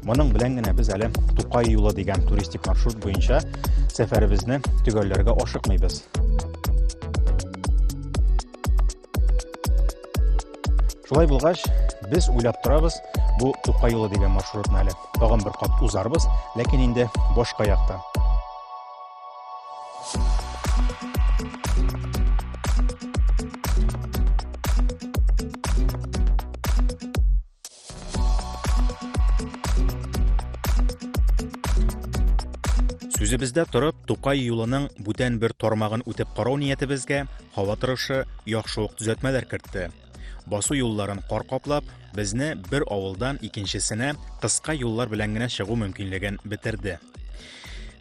Моның белән генә без әле Тукай юлы дигән туристик маршрут буенча сәфәребезне төгәлләргә ашыкмыйбыз. Шулай булгач, без уйлап торабыз, бу Тукай юлы дигән маршрутны әле тагын бер кат узарбыз, ләкин инде башка якта. Сүзебездә торып, Тукай юлының бүтән бер тармагын үтеп карау ниятебезгә һава торышы яхшы ук төзәтмәләр кертте. Басу юлларын кар каплап, безне бер авылдан икенчесенә кыска юллар белән генә чыгу мөмкинлеген бетерде.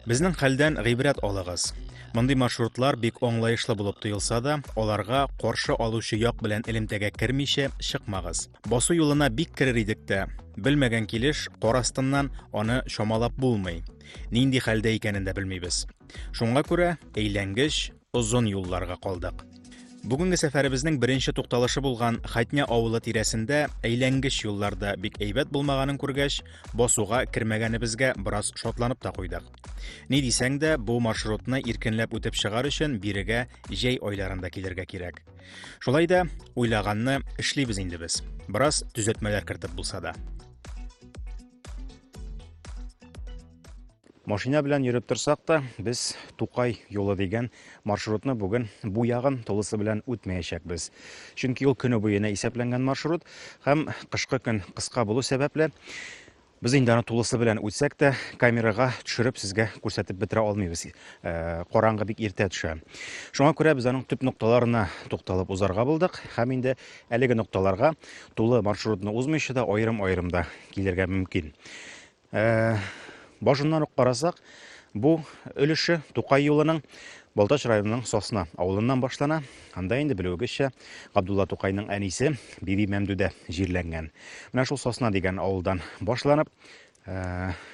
Безнең хәлдән гыйбрәт алыгыз. Мондый маршрутлар бик аңлаешлы булып тоелса да, аларга каршы алучы як белән элемтәгә кермичә чыкмагыз. Басу юлына бик керер идек тә, белмәгән килеш кар астыннан аны чамалап булмый. Нинди хәлдә икәнен дә белмибез. Шуңа күрә әйләнгеч озын юлларга калдык. Бүгенге сәфәребезнең беренче тукталышы булган Хатня авылы тирәсендә әйләнгеч юлларда бик әйбәт булмаганын күргәч, басуга кермәгәнебезгә бераз шатланып та куйдык. Ни дисәң дә, бу маршрутны иркенләп үтеп чыгар өчен бирегә җәй айларында килергә кирәк. Шулай да уйлаганны эшлибез инде без. Бераз төзәтмәләр кертеп булса да. Машина белән йөреп торсак та, без Тукай юлы дигән маршрутны бүген бу ягын тулысы белән үтмәячәкбез. Чөнки ул көне буена исәпләнгән маршрут һәм кышкы көн кыска булу сәбәпле без инде аны тулысы белән үтсәк тә камерага төшереп сезгә күрсәтеп бетерә алмыйбыз. Караңгы бик иртә төшә. Шуңа күрә без аның төп нокталарына тукталып узарга булдык һәм инде әлеге нокталарга тулы маршрутны узмыйча да аерым-аерымда килергә мөмкин. Башыннан ук карасак, бу өлеше Тукай юлының Балтач районының Сосна авылыннан башлана. Анда инде белүегезчә Габдулла Тукайның әнисе Биби Мәмдүдә җирләнгән. Менә шул Сосна дигән авылдан башланып,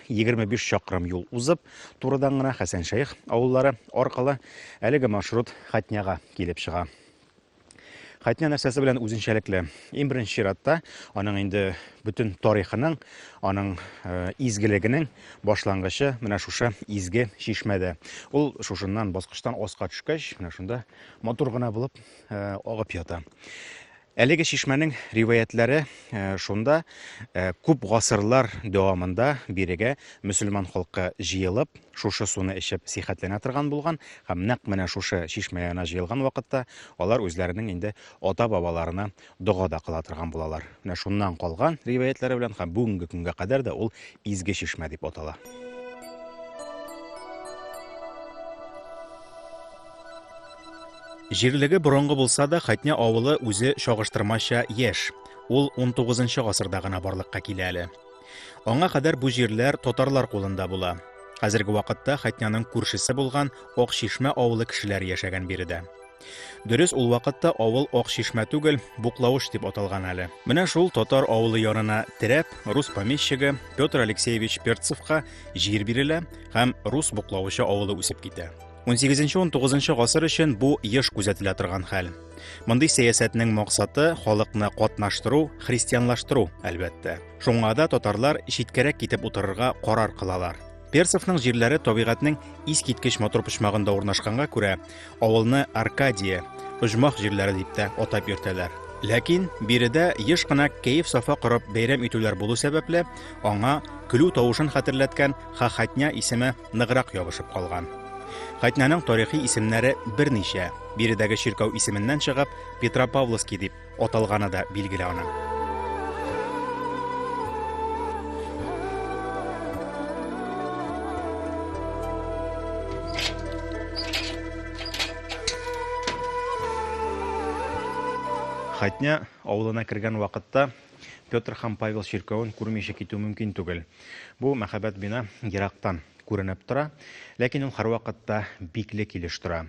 25 чакрым юл узып, турыдан гына Хәсән Шәйх авыллары аркылы әлеге маршрут Хатняга килеп чыга. Хатня нәрсәсе белән үзенчәлекле. Иң беренче чиратта аның инде бүтән тарихының, аның изгелегенең башлангычы менә шушы изге чишмәдә. Ул шушыннан баскычтан аска төшкәч, менә шунда матур гына булып агып ята. Әлеге чишмәнең риваятләре шунда күп гасырлар дәвамында бирегә мөселман халкы җыелып, шушы суны эчеп сихәтләнә торган булган һәм нәкъ менә шушы чишмә янына җыелган вакытта алар үзләренең инде ата-бабаларына дуга да кыла торган булалар. Менә шуннан калган риваятләре белән һәм бүгенге көнгә кадәр дә ул изге чишмә дип атала. Җирлеге борынгы булса да, Хатня авылы үзе чагыштырмача яшь. Ул 19-нчы гасырда гына барлыкка килә әле. Аңа кадәр бу җирләр татарлар кулында була. Хәзерге вакытта Хатняның күршесе булган Акчишмә авылы кешеләре яшәгән биредә. Дөрес, ул вакытта авыл Акчишмә түгел, Буклавыш дип аталган әле. Менә шул татар авылы янына терәп, рус помещигы Петр Алексеевич Перцевка җир бирелә һәм рус Буклавышы авылы үсеп китә. 18-19 гасыр өчен бу еш күзәтелә торган хәл. Мондый сәясәтнең максаты халыкны катнаштыру, христианлаштыру, әлбәттә. Шуңа да татарлар читкәрәк китеп утырырга карар кылалар. Перцевның җирләре табигатьнең искиткеч матур почмагында урнашканга күрә, авылны Аркадия, Оҗмах җирләре дип тә атап йөртәләр. Ләкин биредә еш кына кәеф сафа корып бәйрәм итүләр булу сәбәпле, аңа көлү тавышын хәтерләткән Хатня исеме ныграк ябышып калган. Хатняның тарихи исемнәре берничә. Биредәге чиркәү исеменнән чыгып, Петропавловский дип аталганы да билгеле аның. Хатня авылына кергән вакытта Петр һәм Павел чиркәүен күрмичә китү мөмкин түгел. Бу мәхәббәт бина ерактан күренеп тора, ләкин ул һәрвакытта бикле килеш тора.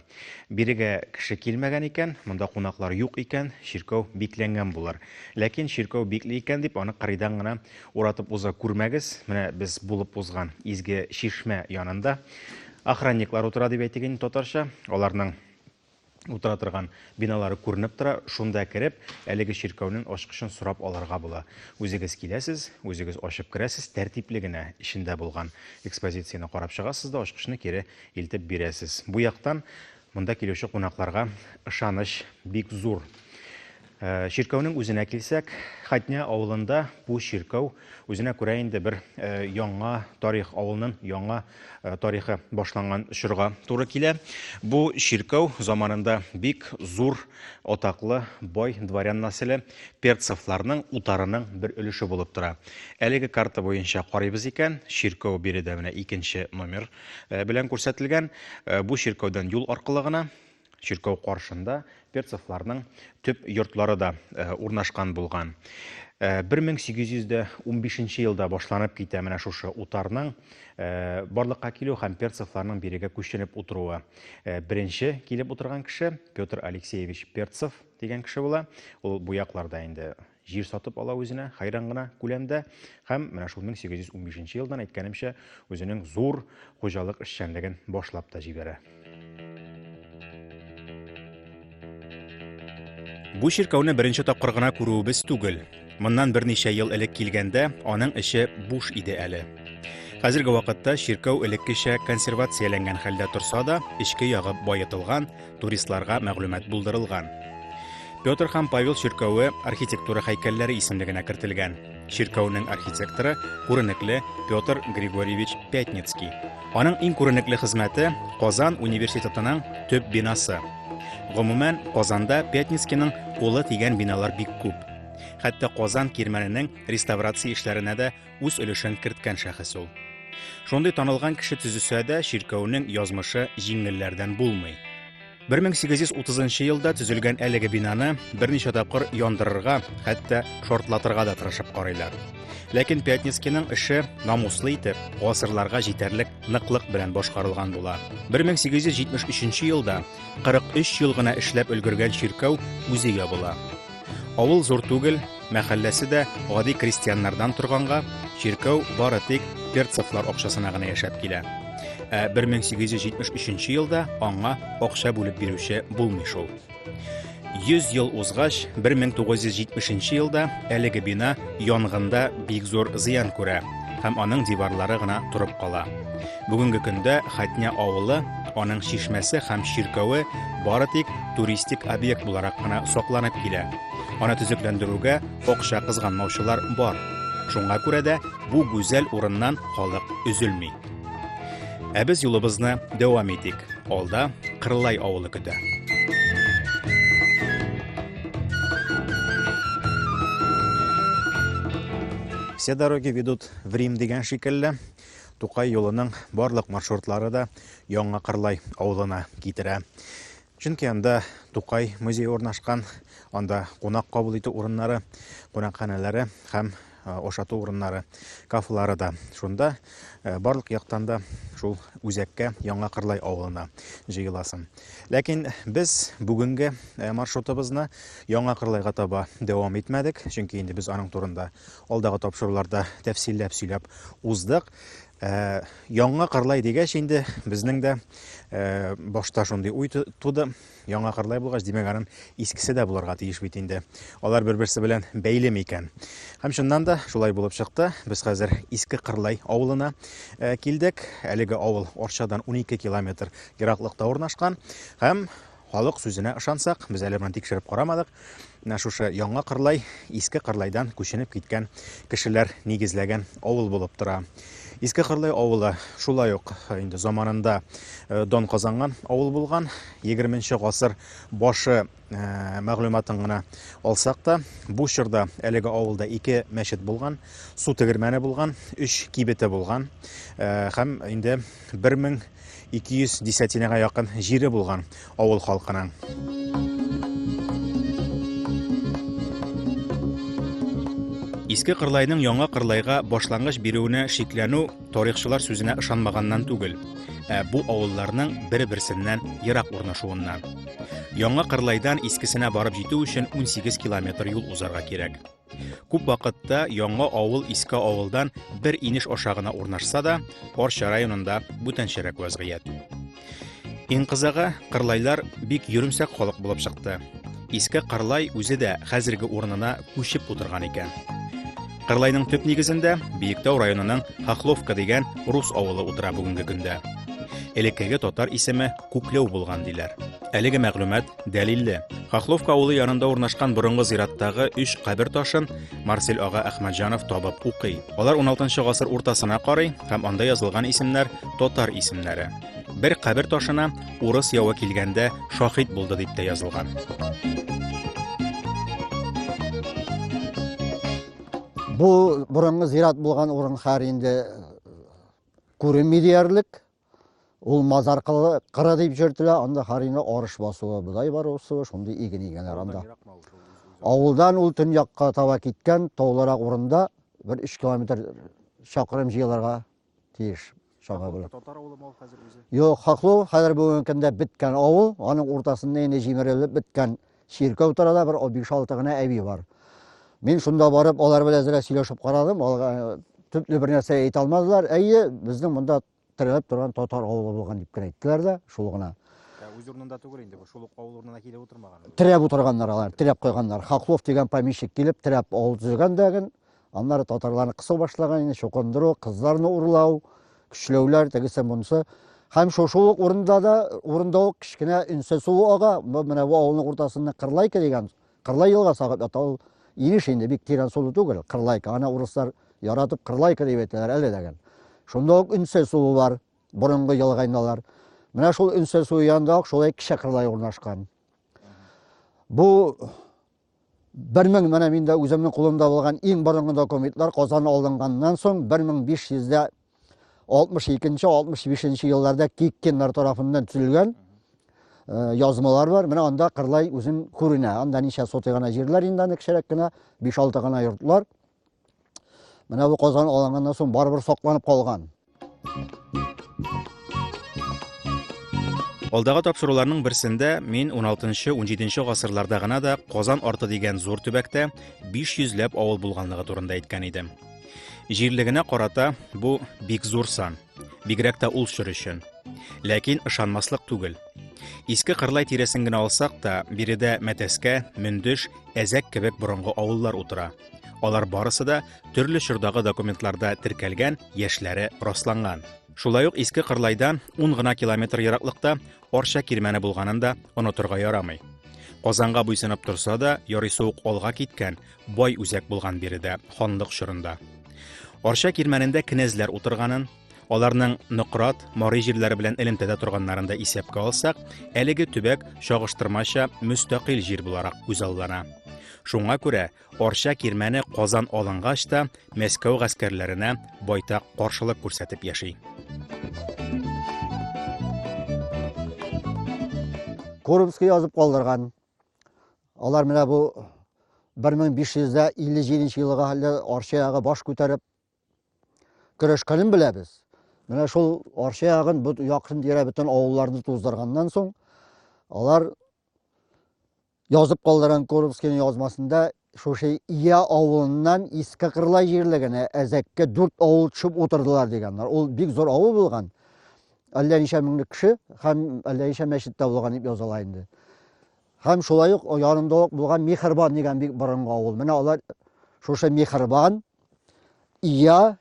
Бирегә кеше килмәгән икән, монда кунаклар юк икән, чиркәү бикләнгән булыр. Ләкин чиркәү бикле икән дип аны кырыйдан гына уратып уза күрмәгез. Менә без булып узган изге чишмә янында охранниклар утыра дип әйтегән татарча. Аларның утыра торган биналары күренеп тора, шунда кереп, әлеге чиркәүнең ачкычын сорап алырга була. Үзегез киләсез, үзегез ачып керәсез, тәртипле генә ишендә булган экспозицияны карап чыгасыз да ачкычны кире илтеп бирәсез. Бу яктан монда килүче кунакларга ышаныч бик зур. Чиркәүнең үзенә килсәк, Хатня авылында бу чиркәү үзенә күрә инде бер яңа тарих, авылның яңа тарихы башланган чорга туры килә. Бу чиркәү заманында бик зур атаклы бай дворян нәселе Перцевларның утарының бер өлеше булып тора. Әлеге карта буенча карыйбыз икән, чиркәү биредә менә 2нче номер белән күрсәтелгән. Бу чиркәүдән юл аркылы гына чиркәү каршында Перцевларның төп йортлары да урнашкан булган. 1815 елда башланып китә менә шушы утарның барлыкка килү һәм Перцевларның бирегә күченеп утыруы. Беренче килеп утырган кеше Петр Алексеевич Перцев дигән кеше була. Ул бу якларда инде җир сатып ала үзенә хайран гына күләмдә һәм менә шул 1815 елдан әйткәнемчә үзенең зур хуҗалык эшчәнлеген башлап та җибәрә. Бу чиркәүне беренче тапкыр гына күрүебез түгел. Моннан берничә ел элек килгәндә аның эше буш иде әле. Хәзерге вакытта чиркәү элеккечә консервацияләнгән хәлдә торса да, эчке ягы байытылган, туристларга мәгълүмат булдырылган. Петр һәм Павел чиркәүе архитектура һәйкәлләре исемлегенә кертелгән. Чиркәүнең архитекторы күренекле Петр Григорьевич Пятницкий. Аның иң күренекле хезмәте Казан университетының төп бинасы. Гомумән, Казанда Пятницкийның кулы тигән биналар бик күп. Хәтта Казан кирмәненең реставрация эшләренә дә үз өлешен керткән шәхес ул. Шундый танылган кеше төзүсә дә чиркәүнең язмышы җиңелләрдән булмый. 1830 елда төзелгән әлеге бинаны берничә тапкыр яндырырга, хәтта шартлатырга да тырышып карыйлар. Ләкин Пятницкийның эше намуслы итеп, гасырларга җитәрлек ныклык белән башкарылган була. 1873 елда 43 ел гына эшләп өлгергән чиркәү үзе ябыла. Авыл зур түгел, мәхәлләсе дә гади крестьяннардан торганга, чиркәү бары тик Перцевлар акчасына гына яшәп килә. 1873 елда аңа акча бүлеп бирүче булмый шул. 100 ел узгач, 1970 елда әлеге бина янгында бик зур зыян күрә һәм аның диварлары гына турып кала. Бүгенге көндә Хатня авылы, аның чишмәсе һәм чиркәүе бары тик туристик объект буларак кына сакланып килә. Аны төзекләндерүгә акча кызганмаучылар бар. Шуңа күрә дә бу гүзәл урыннан халык üzülми. Ә без юлыбызны дәвам итик. Алда Кырлай авылы көтә. Все дороги ведут в Рим дигән шикелле, Тукай юлының барлык маршрутлары да Яңа Кырлай авылына китерә. Чөнки анда Тукай музей урнашкан, анда кунак кабул итү урыннары, кунакханәләре һәм ашату урыннары, кафелары да. Шунда барлык яктан да шул үзәккә Яңа Кырлай авылына җыеласың. Ләкин без бүгенге маршрутыбызны Яңа Кырлайга таба дәвам итмәдек, чөнки инде без аның турында алдагы тапшыруларда тәфсилләп сөйләп уздык. Яңа Кырлай дигәч инде безнең дә башта шундый уй туды. Яңа Кырлай булгач, димәк аның искесе дә булырга тиеш бит инде. Алар бер-берсе белән бәйле микән? Һәм шуннан да шулай булып чыкты. Без хәзер Иске Кырлай авылына килдек. Әлеге авыл Арчадан 12 километр ераклыкта урнашкан. Һәм халык сүзенә ышансак, без әле моны тикшереп карамадык. Менә шушы Яңа Кырлай Иске Кырлайдан күченеп киткән кешеләр нигезләгән авыл булып тора. Иске Кырлай авылы шулай ук инде заманында дан казанган авыл булган. 20нче гасыр башы мәгълүматын гына алсак та, бу чорда әлеге авылда 2 мәчет булган, су тегермәне булган, 3 кибете булган һәм инде 1200 десятинага якын җире булган авыл халкының. Иске Кырлайның Яңа Кырлайга башлангыч бирүенә шикләнү тарихчылар сүзенә ышанмаганнан түгел, бу авылларның бер-берсеннән ерак урнашуыннан. Яңа Кырлайдан Искесенә барып җитү өчен 18 километр юл узарга кирәк. Күп вакытта яңа авыл Иске авылдан бер инеш аша гына урнашса да, Арча районында бүтәнчәрәк вазгыять. Инкызага кырлайлар бик йөрүмсәк халык булып чыкты. Иске Кырлай үзе дә хәзерге урынына күчеп утырган икән. Кырлайның төп нигезендә Биектау районының Хохловка дигән рус авылы утыра бүгенге көндә. Элеккеге татар исеме Күкләү булган диләр. Әлеге мәгълүмат дәлилле. Хохловка авылы янында урнашкан борынгы зираттагы 3 кабер ташын Марсель ага Әхмәтҗанов табып укый. Алар 16 гасыр уртасына карый һәм анда язылган исемнәр татар исемнәре. Бер кабер ташына урыс явы килгәндә шаһит булды дип тә язылган. Бу борынгы зират булган урын хәринде күренми диярлек. Ул мазар кыры дип җөртелә, анда хәринде арыш басуы будай бар осы, шундый иген-игенләр анда. Авылдан ул төньякка таба киткән тауларак урында 1-3 километр чакрым җыелырга тиеш. Татар авылы мал хәзер үзе. Юк, Хохлов хәзер бүгенге көндә беткән авыл, аның уртасында инде җимерелеп беткән чиркәү тарада бер 5-6 гына әби бар. Мин шунда барып, алар белән әзрәк сөйләшеп карадым, алга төпле бер нәрсә әйтә алмадылар. Әйе, безнең монда терәп торган татар авылы булган дип әйттеләр дә, шул гына. Үз урынында түгел инде бу, шул ук авыл урынына килеп утырмаган. Терәп утырганнар алар, терәп койганнар. Хохлов дигән помещик килеп терәп авыл төзегән дәген, аннары татарларны кысу башлаган, инде чукындыру, кызларны урлау, көчләүләр, тегесе монсы. Һәм шул ук урында ук кичкенә Үнсә суы ага, менә бу авылның уртасында Кырлайка дигән, Кырлай елга сагып ята ул. Инеш инде бик тирән сулы түгел, Кырлайка. Ана урыслар яратып Кырлайка дип әйтәләр әле дәген. Шунда ук Үнсә суы бар, борынгы елгайналар. Менә шул Үнсә суы янында ук шулай кичә Кырлай урнашкан. Бу 1000 менә миндә үземнең кулымда булган иң борынгы документлар Казан алынганнан соң 1562-65 елларда Киккеннар тарафыннан төзелгән язмалар бар. Менә анда Кырлай үзен күренә. Анда ничә соты гына җирләр инде аны кичәрәк кенә 5-6 гына йортлар. Менә бу Казан алынганнан соң барыбер сакланып калган. Алдагы тапшыруларның берсендә мин 16-17 гасырларда гына да Казан арты дигән зур төбәктә 500 ләп авыл булганлыгы турында әйткән идем. Җирлегенә карата бу бик зур сан, бигрәк тә ул шөр өчен. Ләкин ышанмаслык түгел. Иске Кырлай тирәсен генә алсак та, биредә Мәтәскә, Мөндеш, Әзәк кебек борынгы авыллар утыра. Алар барысы да төрле чордагы документларда теркәлгән, яшьләре расланган. Шулай ук Иске Кырлайдан 10 гына километр ераклыкта Арча кирмәне булганын да онытырга ярамый. Казанга буйсынып турса да, ярыйсы ук алга киткән, бай үзәк булган биредә, ханлык чорында. Арча кирмәнендә кенәзләр утырганын, аларның Ныкрат, Марый җирләре белән элемтәдә торганнарын да исәпкә алсак, әлеге төбәк чагыштырмача мөстәкыйль җир буларак үзаллана. Шуңа күрә Арча кирмәне Казан алынгач та Мәскәү гаскәрләренә байтак каршылык күрсәтеп яши. Коробский язып калдырган. Алар менә бу 1557 елга хәлле Арчага баш күтәреп көрәшкәнен беләбез. Менә шул Арча ягын бу якын тирә бөтен авылларны туздырганнан соң, алар язып калдырган Коробскийның язмасында шушы Ия авылыннан Иске Кырлай җирлегенә Әзәккә 4 авыл төшеп утырдылар дигәннәр. Ул бик зур авыл булган. Әллә ничә меңлек кеше һәм әллә ничә мәчеттә булган дип языла инде. Һәм шулай ук янында ук булган Михрбан дигән бик борынгы авыл. Менә алар шушы Михрбан, Ия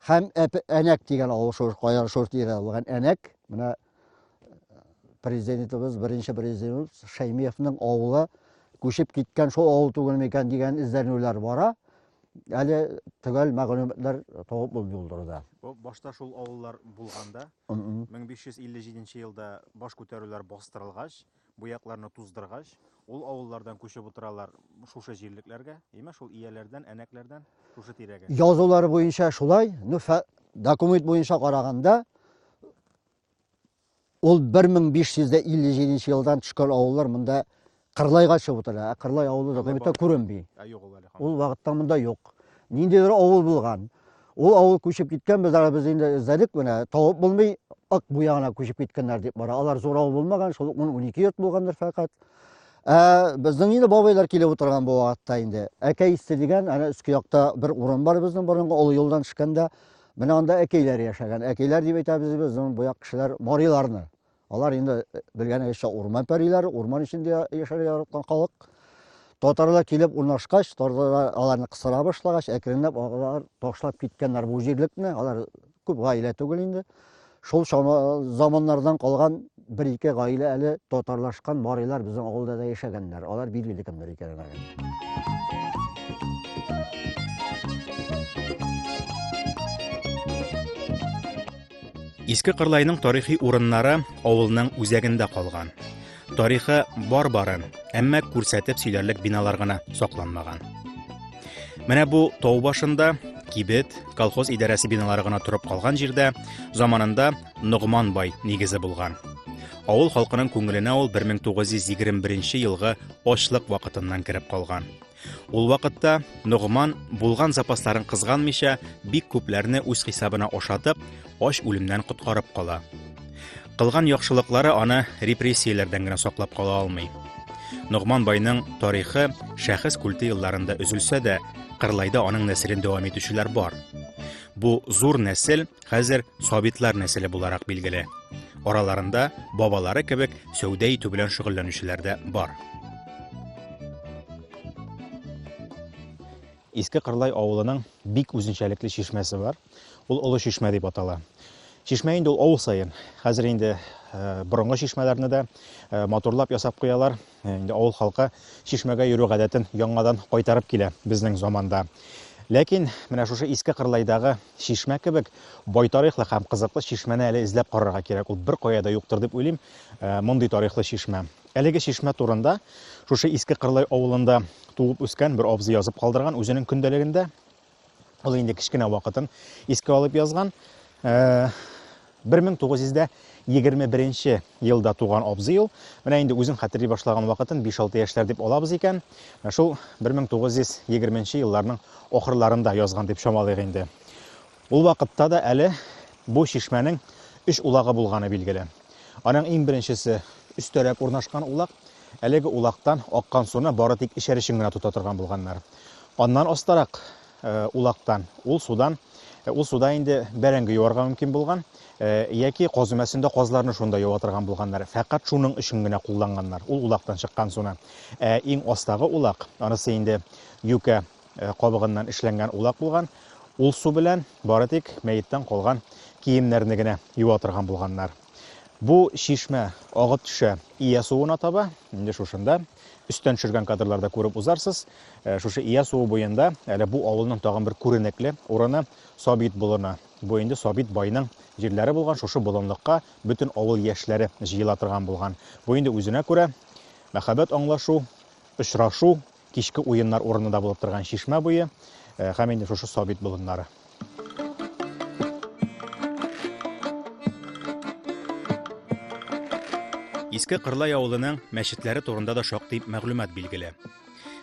һәм Әнәк дигән авыл шушы тирәдә булган Әнәк. Менә президентыбыз, беренче президент Шәймиевның авылы күчеп киткән шул авыл түгел микән дигән эзләнүләр бара. Әле төгәл мәгълүматлар табып булдыруда. Башта шул авыллар булганда, 1557 елда баш күтәрүләр бастырылгач, бу якларны туздыргач, ул авыллардан күчеп утыралар шушы җирлекләргә, әмма шул ияләрдән, Әнәкләрдән шушы тирәгә. Язулары буенча шулай, документ буенча караганда, ул 1557 елдан төшкән авыллар монда Кырлайга чыгып утыра. Кырлай авылы документта күренми. Ул вакытта монда юк. Ниндидер авыл булган. Ул авыл күчеп киткән, без инде эзләдек, менә табып булмый, ак бу ягына күчеп киткәннәр дип бара. Алар зур авыл булмаган, шул 12 йорт булгандыр фақат. Безнең инде бабайлар килеп утырган бу вакытта инде. Әкәйсте дигән, ана өске якта бер урын бар безнең борынгы олы юлдан төшкәндә, менә анда әкәйләр яшәгән. Әкәйләр дип әйтәбез безнең бу як кешеләр Мариларны. Алар инде белгәнегезчә урман пәриләре, урман içinde яшәргә яраткан халык. Татарлар килеп урнашкач, татарлар аларны кысыра башлагач, әкренләп алар ташлап киткәннәр бу җирлекне. Алар күп гаилә түгел инде. Шул заманнардан калган бер-ике гаилә әле татарлашкан барыйлар безнең авылда да яшәгәннәр. Алар билгеле кемнәр икәнлеген. Иске Кырлайның тарихи урыннары авылның үзәгендә калган. Тарихы бар-барын, әмма күрсәтеп сөйләрлек биналар гына сакланмаган. Менә бу тау башында кибет, колхоз идарәсе биналары гына турып калган җирдә заманында Нугман бай нигезе булган. Авыл халкының күңеленә ул 1921 елгы ачлык вакытыннан кирип калган. Ул вакытта Нугман булган запасларын кызганмыйча бик күпләрне үз хисабына ашатып, ач үлемнән коткарып кала. Кылган яхшылыклары аны репрессияләрдән генә саклап кала алмый. Нугман байның тарихы шәхес культы елларында өзелсә дә, Кырлайда аның нәселен дәвам итүчеләр бар. Бу зур нәсел хәзер Сабитлар нәселе буларак билгеле. Араларында бабалары кебек сәүдә итү белән шөгыльләнүчеләр дә бар. Иске Кырлай авылының бик үзенчәлекле чишмәсе бар. Ул Олы чишмә дип атала. Чишмә инде ул авыл сайын. Хәзер инде борынгы чишмәләрне дә моторлап ясап куялар. Инде авыл халкы чишмәгә йөрү гадәтен яңадан кайтарып килә безнең заманда. Ләкин менә шушы Иске Кырлайдагы чишмә кебек бай тарихлы һәм кызыклы чишмәне әле эзләп карарга кирәк. Ул бер кая да юктыр дип уйлыйм. Мондый тарихлы чишмә. Әлеге чишмә турында шушы Иске Кырлай авылында туып үскән бер абзый язып калдырган үзенең көндәлегендә. Ул инде кичкенә вакытын искә алып язган. 1921 елда туган абзый ул. Менә инде үзен хәтерли башлаган вакытын 5-6 яшьләр дип алабыз икән. Шул 1920 елларның ахырларында язган дип чамалыйк инде. Ул вакытта да әле бу чишмәнең 3 улагы булганы билгеле. Аның иң беренчесе өстәрәк урнашкан улак. Әлеге улактан аккан суны бары тик эчәр өчен генә тута торган булганнар. Аннан астарак улактан, ул суда инде бәрәңге юарга мөмкин булган, яки казымәсендә казларны шунда юа торган булганнар. Фәкать шуның өчен генә кулланганнар. Ул улактан чыккан суны. Иң астагы улак, анысы инде юкә кабыгыннан эшләнгән улак булган. Ул су белән бары тик мәйеттән калган киемнәрне генә юа торган булганнар. Бу чишмә агып төшә ия суына таба. Инде шушында үстән төшергән кадрларда күреп узарсыз. Шушы ия суы буенда әле бу авылның тагын бер күренекле урыны Сабит болыны. Бу инде Сабит байның җирләре булган, шушы болынлыкка бөтен авыл яшьләре җыела торган булган. Бу инде үзенә күрә мәхәббәт аңлашу, очрашу, кичке уеннар урынында булып торган чишмә буе һәм инде шушы Сабит болыннары. Иске Кырлай авылының мәчетләре турында да шактый мәгълүмат билгеле.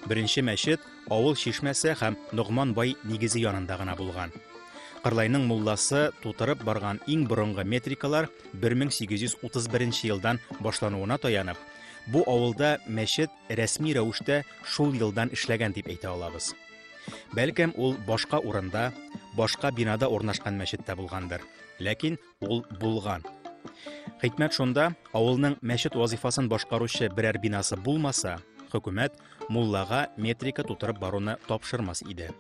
Беренче мәчет авыл чишмәсе һәм Нугман бай нигезе янында гына булган. Кырлайның мулласы тутырып барган иң борынгы метрикалар 1831 елдан башлануына таянып, бу авылда мәчет рәсми рәвештә шул елдан эшләгән дип әйтә алабыз. Бәлкем ул башка урында, башка бинада урнашкан мәчеттә булгандыр, ләкин ул булган. Хикмәт шунда, авылның мәчет вазифасын башкаручы берәр бинасы булмаса, хөкүмәт муллага метрика тутырып баруны тапшырмас иде.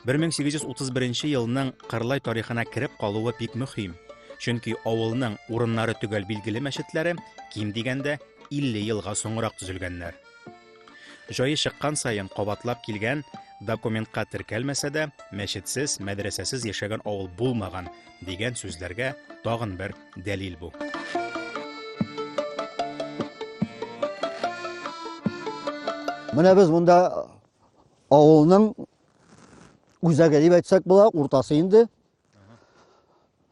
1831 елның Кырлай тарихына кирип калуы бик мөһим, чөнки авылның урыннары түгел билгеле мәчетләре ким дигәндә 50 елга соңрак төзелгәннәр. Җае чыккан сайын кабатлап килгән, документка теркәлмәсә дә, мәчетсез, мәдрәсәсез яшәгән авыл булмаган дигән сүзләргә тагын бер дәлил бу. Менә без монда авылның үзәге дип әйтсәк була, уртасы инде.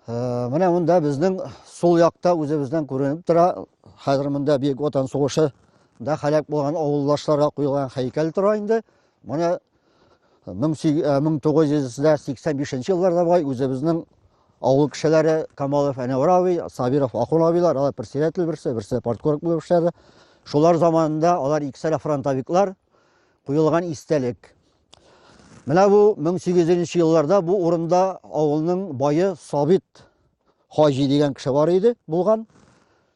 Менә монда безнең сул якта үзебездән күренеп тора. Хәзер монда Бөек Ватан сугышы да һәлак булган авылдашларга куелган һәйкәл тора инде. Менә 1985 елларда бай үзебезнең авыл кешеләре Камалов Әнвәр абый, Сабиров Ахун абыйлар, алар председатель берсе парткорг булып эшләде. Шулар заманында алар икесәле фронтовиклар куелган истәлек. Менә бу 1800 елларда бу урында авылның бае Сабит Хаҗи дигән кеше бар иде булган.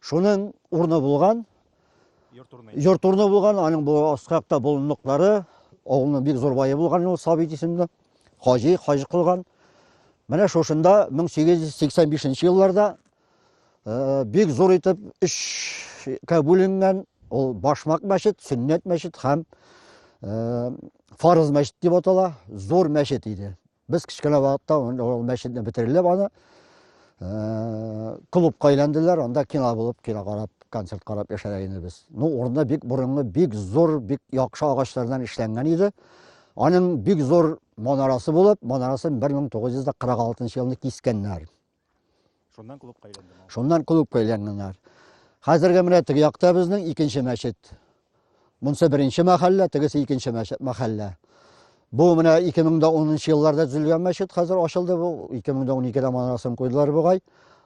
Шуның урны булган, йорт урны булган, аның бу аскакта болынлыклары, авылның бик зур байы булган ул Сабит исемле, хаҗи кылган. Менә шушында 1885 елларда бик зур итеп эшкә бүленгән ул башмак мәчет, сөннәт мәчет һәм фарыз мәчет дип атала, зур мәчет иде. Без кичкенә вакытта ул мәчетне бетерелеп аны клубка әйләнделәр, анда кино булып, кино карап, концерт карап яшәгән инебез. Ну, урында бик борынгы, бик зур, бик яхшы агачлардан эшләнгән иде. Аның бик зур манарасы булып, манарасын 1946 елны кискәннәр. Шуннан клубка әйләнгәннәр. Хәзергә менә теге якта безнең икенче мәчет. Монсы беренче мәхәллә, тегесе икенче мәхәллә. Бу менә 2010 елларда төзелгән мәчет, хәзер ачылды бу. 2012дә манарасын куйдылар бугай.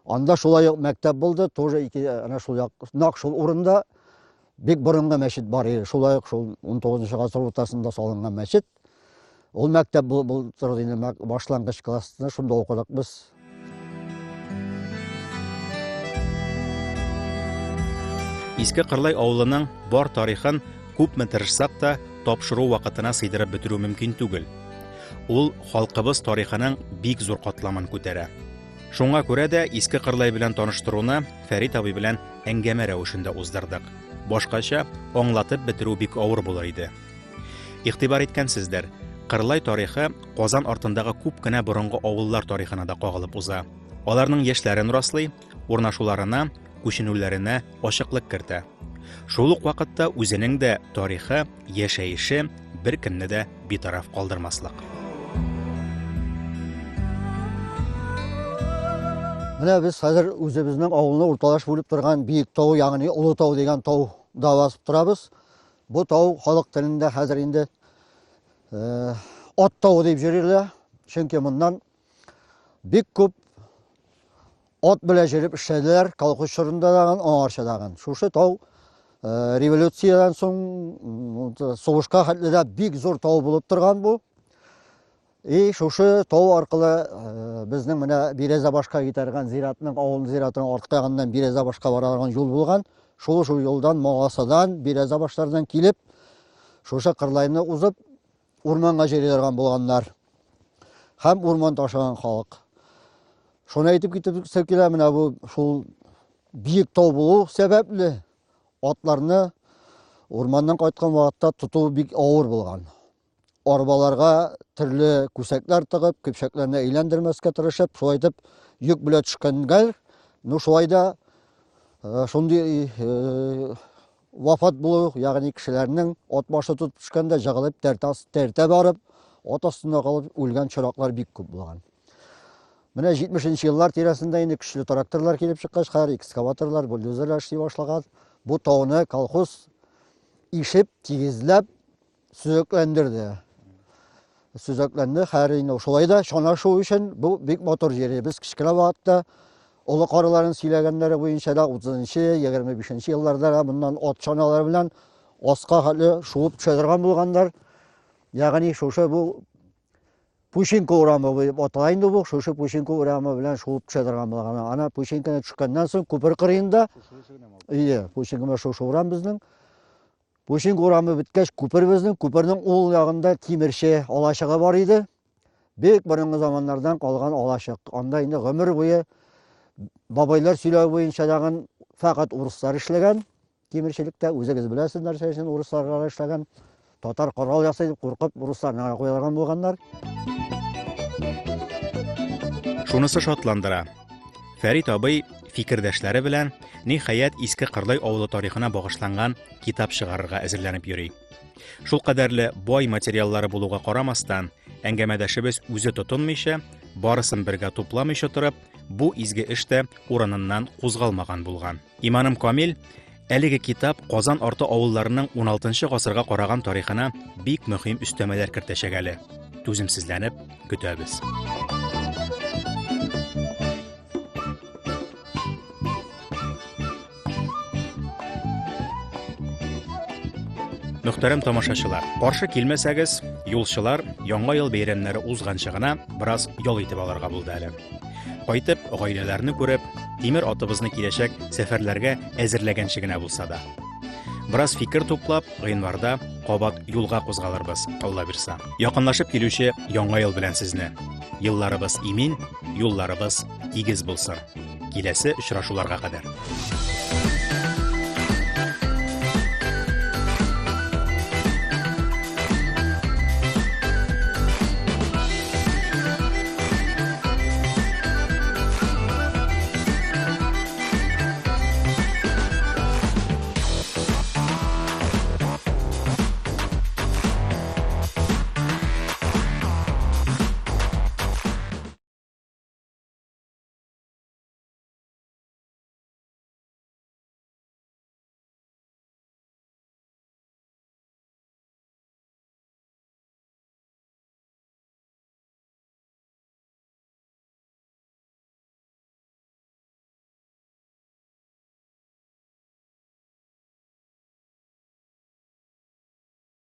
Анда шулай ук мәктәп булды, тоже ана шул нак шул урында бик борынгы мәчет бар иде. Шулай ук шул 19 гасыр уртасында салынган мәчет. Ул мәктәп бул торды инде башлангыч классында, шунда укыдык без. Иске Кырлай авылының бар тарихын күпме тырышсак та тапшыру вакытына сыйдырып бетерү мөмкин түгел. Ул халкыбыз тарихының бик зур катламын күтәрә. Шуңа күрә дә Иске Кырлай белән таныштыруны Фәрит абый белән әңгәмә рәвешендә уздырдык. Башкача аңлатып бетерү бик авыр булыр иде. Игътибар иткәнсездер, Кырлай тарихы Казан артындагы күп кенә борынгы авыллар тарихына да кагылып уза. Аларның яшьләрен раслый, урнашуларына, күченүләренә ачыклык кертә. Шул ук вакытта үзенең дә тарихы, яшәеше бер кемне дә битараф калдырмаслык. Менә без хәзер үзебезнең авылны урталаш булып торган биек тау, ягъни Улы тау дигән тау да басып торабыз. Бу тау халык телендә хәзер инде ат тау дип йөриләр. Чөнки моннан бик күп ат белән җөреп эшләделәр, колхоз чорында даган, аңарчадаган. Шушы тау революциядән соң сугышка хәтле бик зур тау булып торган бу. Шушы тау аркылы безнең менә Березабашка китәргән зиратның, авыл зиратының артка ягыннан Березабашка барган юл булган. Шул юлдан Магасадан, Березабаштардан килеп, шушы Кырлайны узып, урманга җырларган булганнар. Һәм урман ташыган халык. Шуны әйтеп китеп килә, менә бу шул биек тау булу сәбәпле атларны урманнан кайткан вакытта тоту бик авыр булган. Арбаларга төрле күсәкләр тыгып, көпчәкләрне әйләндермәскә тырышып, шулай итеп йөк белән төшкәнгә, ну шулай да шундый вафат булу, ягъни кешеләрнең ат башы тотып төшкәндә җыгылып тәртә барып, ат астында калып үлгән чыраклар бик күп булган. Менә 70нче еллар тирәсендә инде көчле тракторлар килеп чыккач, экскаваторлар, бульдозерлар эшли башлаган. Бу тауны колхоз ишеп, тигезләп сүзәкләндерде. Сүзәкләнде, инде шулай да чанашу өчен бу бик матур җир. Без кичкенә вакытта олы карыларын сөйләгәннәре буенча да 30нчы, 25нче елларда моннан ат чаналары белән аска хәле шуып төшә булганнар. Ягъни шушы бу Пущенко урамы дип атала инде бу. Шушы Пущенко урамы белән шуып төшә булган. Ана Пущенканы төшкәннән соң күпер кырыенда, Пущенко шушы урам безнең. Пущенко урамы биткәч, күпер безнең, күпернең ул ягында тимерче алачыгы бар иде. Бик борынгы заманнардан калган алачык. Анда инде гомер буе бабайлар сөйләү буенча даган фақат урыслар эшләгән. Тимерчелектә үзегез беләсезләр, шәйшен урысларга эшләгән. Татар корал ясый дип куркып, урысларга куелган булганнар. Шунысы шатландыра. Фәрит абый фикердәшләре белән ниһаять Иске Кырлай авылы тарихына багышланган китап чыгарырга әзерләнеп йөри. Шул кадәрле бай материаллары булуга карамастан, әңгәмәдәшебез үзе тотынмыйча, барысын бергә тупламыйча торып, бу изге эштә урыныннан кузгалмаган булган. Иманым Камил, әлеге китап Казан арты авылларының 16нчы гасырга караган тарихына бик мөһим үстәмәләр кертәчәк әле. Түземсезләнеп көтәбез. Мөхтәрәм тамашачылар, каршы килмәсәгез, юлчылар яңа ел бәйрәмнәре узганчы гына бераз ял итеп алырга булды әле. Кайтып, гаиләләрне күреп, тимер атыбызны киләчәк сәфәрләргә әзерләгәнче генә булса да. Бераз фикер туплап, гыйнварда кабат юлга кузгалырбыз, Алла бирсә. Якынлашып килүче яңа ел белән сезне. Елларыбыз имин, юлларыбыз тигез булсын. Киләсе очрашуларга кадәр.